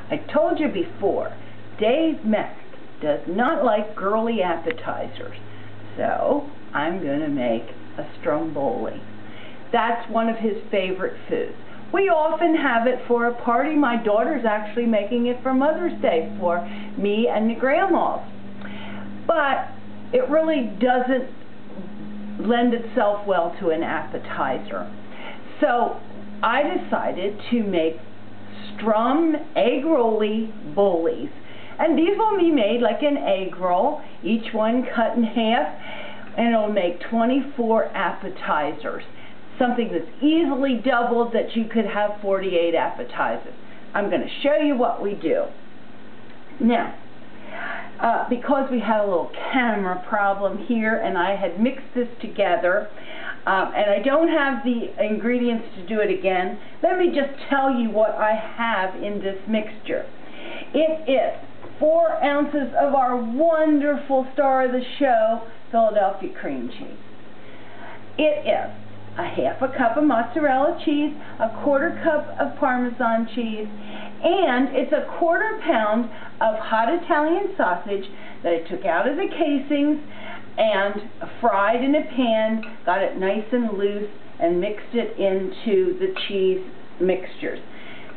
I told you before, Dave Mack does not like girly appetizers, so I'm going to make a Stromboli. That's one of his favorite foods. We often have it for a party. My daughter's actually making it for Mother's Day for me and the grandmas. But it really doesn't lend itself well to an appetizer. So I decided to make Strom-Egg-Rolli-Bolis. And these will be made like an egg roll, each one cut in half, and it'll make 24 appetizers. Something that's easily doubled that you could have 48 appetizers. I'm going to show you what we do. Now, because we had a little camera problem here and I had mixed this together, and I don't have the ingredients to do it again, let me just tell you what I have in this mixture. It is 4 ounces of our wonderful star of the show, Philadelphia cream cheese. It is a half a cup of mozzarella cheese, a 1/4 cup of Parmesan cheese, and it's a 1/4 pound of hot Italian sausage that I took out of the casings and fried in a pan, got it nice and loose, and mixed it into the cheese mixtures.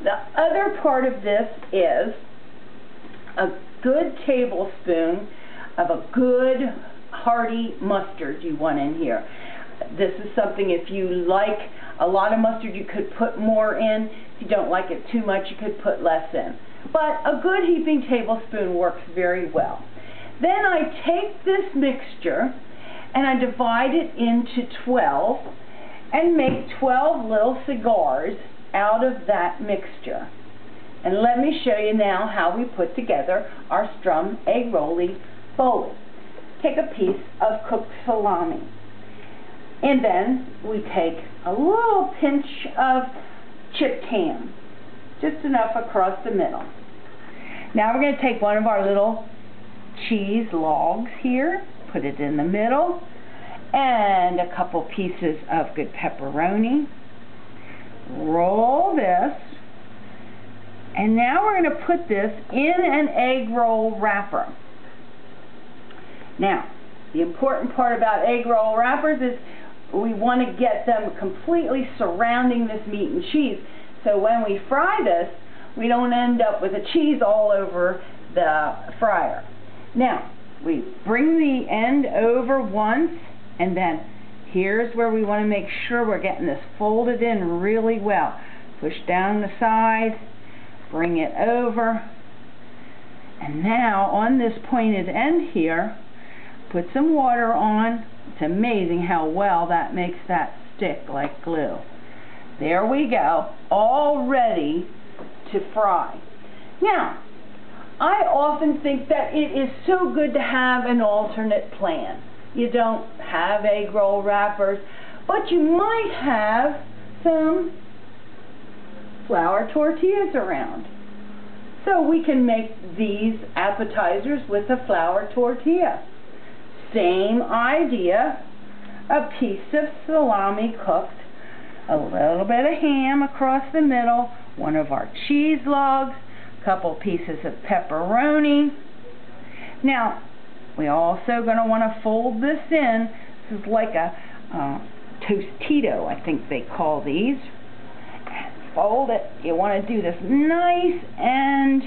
The other part of this is a good tablespoon of a good hearty mustard you want in here. This is something, if you like a lot of mustard, you could put more in. If you don't like it too much, you could put less in. But a good heaping tablespoon works very well. Then I take this mixture and I divide it into 12 and make 12 little cigars out of that mixture. And let me show you now how we put together our Strom-Egg-Rolli-Boli. Take a piece of cooked salami. And then we take a little pinch of chipped ham, just enough across the middle. Now we're going to take one of our little cheese logs here, put it in the middle, and a couple pieces of good pepperoni. Roll this, and now we're going to put this in an egg roll wrapper. Now, the important part about egg roll wrappers is we want to get them completely surrounding this meat and cheese, so when we fry this, we don't end up with the cheese all over the fryer. Now, we bring the end over once, and then here's where we want to make sure we're getting this folded in really well. Push down the side, bring it over, and now on this pointed end here, put some water on. It's amazing how well that makes that stick like glue. There we go, all ready to fry. Now, I often think that it is so good to have an alternate plan. You don't have egg roll wrappers, but you might have some flour tortillas around. So we can make these appetizers with a flour tortilla. Same idea, a piece of salami cooked, a little bit of ham across the middle, one of our cheese logs, a couple pieces of pepperoni. Now, we're also going to want to fold this in. This is like a Tostito, I think they call these. And fold it. You want to do this nice and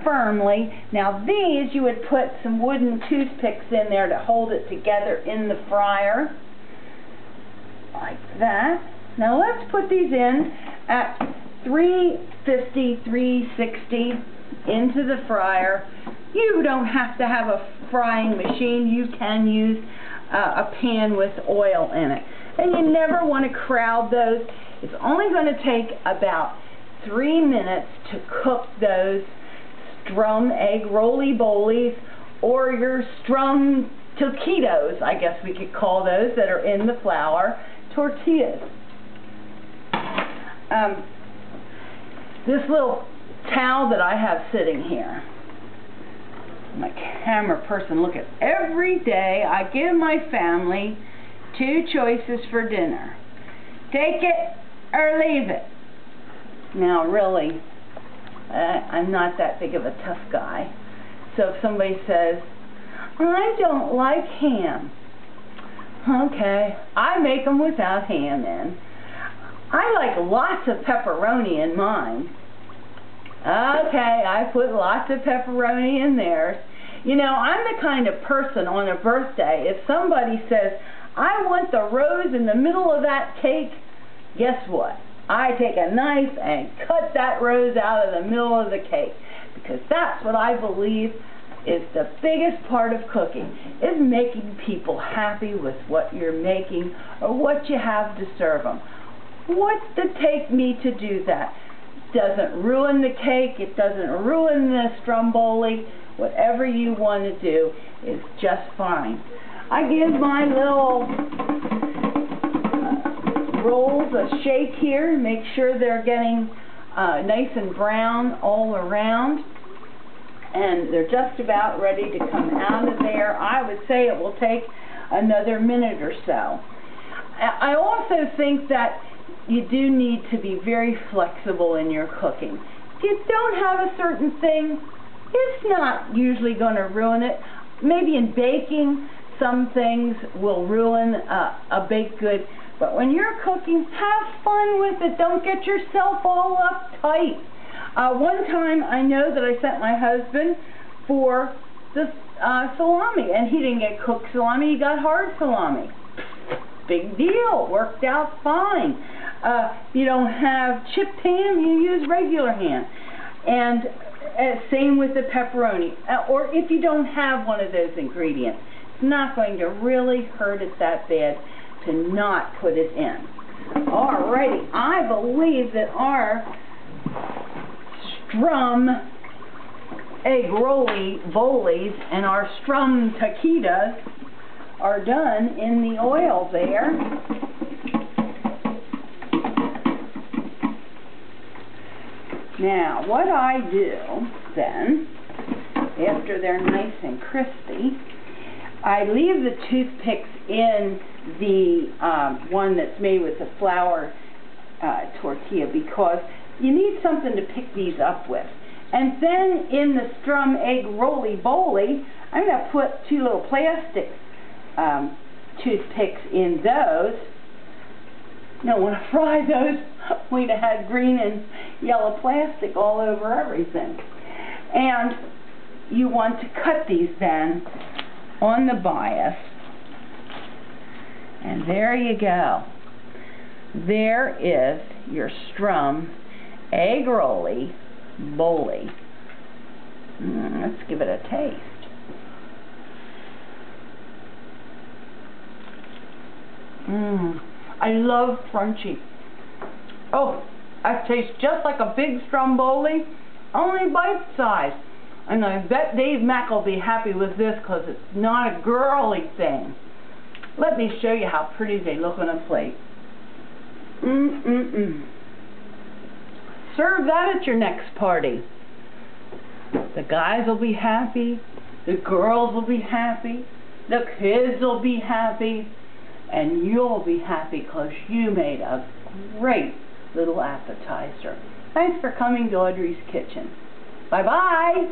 firmly. Now these, you would put some wooden toothpicks in there to hold it together in the fryer, like that. Now let's put these in at 350, 360 into the fryer. You don't have to have a frying machine. You can use a pan with oil in it. And you never want to crowd those. It's only going to take about 3 minutes to cook those Strom-Egg-Rolli-Bolis, or your Strom Taquitos, I guess we could call those, that are in the flour tortillas. This little towel that I have sitting here, my camera person, look at, every day I give my family 2 choices for dinner. Take it or leave it. Now really, I'm not that big of a tough guy. So if somebody says, I don't like ham, okay, I make them without ham in. I like lots of pepperoni in mine. Okay, I put lots of pepperoni in theirs. You know, I'm the kind of person on a birthday, if somebody says, I want the rose in the middle of that cake, guess what? I take a knife and cut that rose out of the middle of the cake. Because that's what I believe is the biggest part of cooking, is making people happy with what you're making or what you have to serve them. What's it take me to do that? Doesn't ruin the cake, it doesn't ruin the Stromboli. Whatever you want to do is just fine. I give my little rolls a shake here, make sure they're getting nice and brown all around, and they're just about ready to come out of there. I would say it will take another minute or so. I also think that you do need to be very flexible in your cooking. If you don't have a certain thing, it's not usually going to ruin it. Maybe in baking, some things will ruin a baked good, but when you're cooking, have fun with it. Don't get yourself all uptight. One time I know that I sent my husband for the salami, and he didn't get cooked salami, he got hard salami. Big deal, worked out fine. You don't have chipped ham, you use regular ham. And same with the pepperoni. Or if you don't have one of those ingredients, it's not going to really hurt it that bad to not put it in. Alrighty, I believe that our Strom-Egg-Rolli-Bolis and our Strom-Taquitas are done in the oil there. Now, what I do then, after they're nice and crispy, I leave the toothpicks in the one that's made with the flour tortilla, because you need something to pick these up with. And then in the Strom-Egg-Rolli-Boli, I'm going to put two little plastic toothpicks in those. Don't want to fry those. We'd have had green and yellow plastic all over everything. And you want to cut these then on the bias. And there you go. There is your Strom-Egg-Rolli-Boli. Let's give it a taste. I love crunchy. Oh, that tastes just like a big Stromboli, only bite size. And I bet Dave Mack will be happy with this because it's not a girly thing. Let me show you how pretty they look on a plate. Serve that at your next party. The guys will be happy, the girls will be happy, the kids will be happy, and you'll be happy because you made a great little appetizer. Thanks for coming to Audrey's Kitchen. Bye-bye.